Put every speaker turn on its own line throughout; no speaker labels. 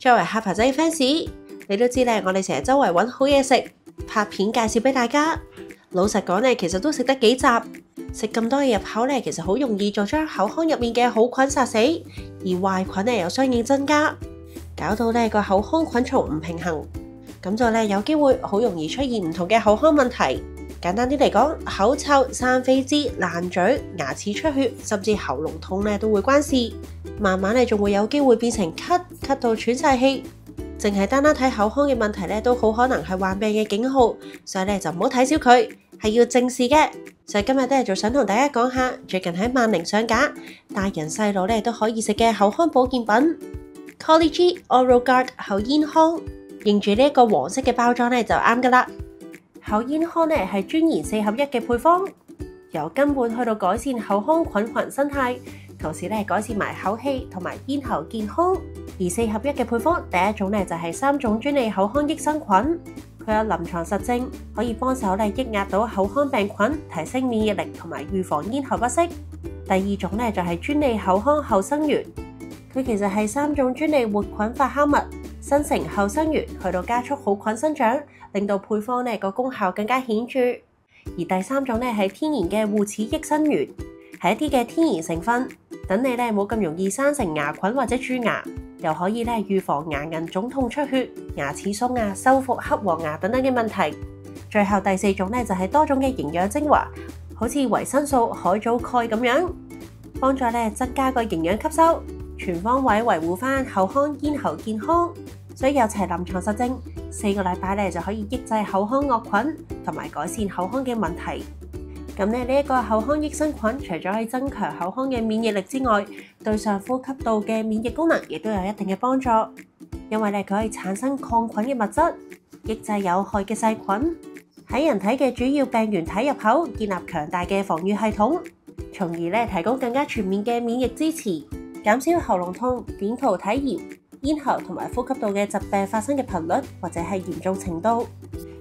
作為下巴仔 fans，你都知咧，我哋成日周圍揾好嘢食，拍片介紹俾大家。老實講咧，其實都食得幾雜，食咁多嘢入口咧，其實好容易就將口腔入面嘅好菌殺死，而壞菌咧又相應增加，搞到咧個口腔菌叢唔平衡，咁就咧有機會好容易出現唔同嘅口腔問題。簡單啲嚟講，口臭、生痱滋、爛嘴、牙齒出血，甚至喉嚨痛咧都會關事。慢慢咧仲會有機會變成咳到喘晒氣。淨係單睇口腔嘅問題咧，都好可能係患病嘅警號，所以咧就唔好睇小佢，係要正視嘅。所以今日咧就想同大家講下，最近喺萬寧上架，大人細路咧都可以食嘅口腔保健品 Colli-G Oral Guard 口咽康，認住呢一個黃色嘅包裝咧就啱噶啦。口咽康咧係專研4合1嘅配方，由根本去到改善口腔菌群生態，同時咧改善埋口氣同埋咽喉健康。而4合1嘅配方，第一種咧就係3種專利口腔益生菌，佢有臨床實證，可以幫手咧抑壓到口腔病菌，提升免疫力同埋預防咽喉不適。第二種咧就係專利口腔後生元，佢其實係3種專利活菌發酵物生成後生元，去到加速好菌生長，令到配方咧個功效更加顯著。而第三種咧係天然嘅護齒益生元，係一啲嘅天然成分，等你咧冇咁容易生成牙菌或者蛀牙，又可以咧預防牙齦腫痛出血、牙齒鬆啊、修復黑黃牙等等嘅問題。最後第4種咧就係多種嘅營養精華，好似維生素、海藻、鈣咁樣，幫助咧增加個營養吸收，全方位維護翻口腔咽喉健康。所以有齊臨床實證，4個禮拜咧就可以抑制口腔惡菌，同埋改善口腔嘅問題。咁咧呢一個口腔益生菌，除咗可以增強口腔嘅免疫力之外，對上呼吸道嘅免疫功能亦都有一定嘅幫助。因為咧佢可以產生抗菌嘅物質，抑制有害嘅細菌，喺人體嘅主要病原體入口建立強大嘅防禦系統，從而咧提供更加全面嘅免疫支持，減少喉嚨痛、扁桃體炎、咽喉同埋呼吸道嘅疾病發生嘅頻率或者係嚴重程度。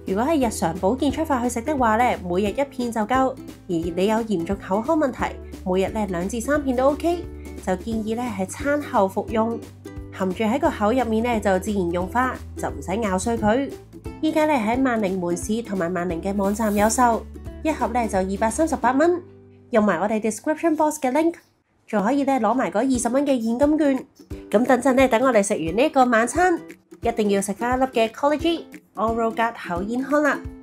如果係日常保健出發去食的話咧，每日1片就夠。而你有嚴重口腔問題，每日咧2至3片都 OK。就建議咧係餐後服用，含住喺個口入面咧就自然溶化，就唔使咬碎佢。依家咧喺萬寧門市同埋萬寧嘅網站有售，一盒咧就238蚊。用埋我哋 description box 嘅 link， 仲可以咧攞埋嗰20蚊嘅現金券。咁等陣咧，等我哋食完呢一個晚餐，一定要食翻一粒嘅 Colli-G Oral Guard 口咽康啦〜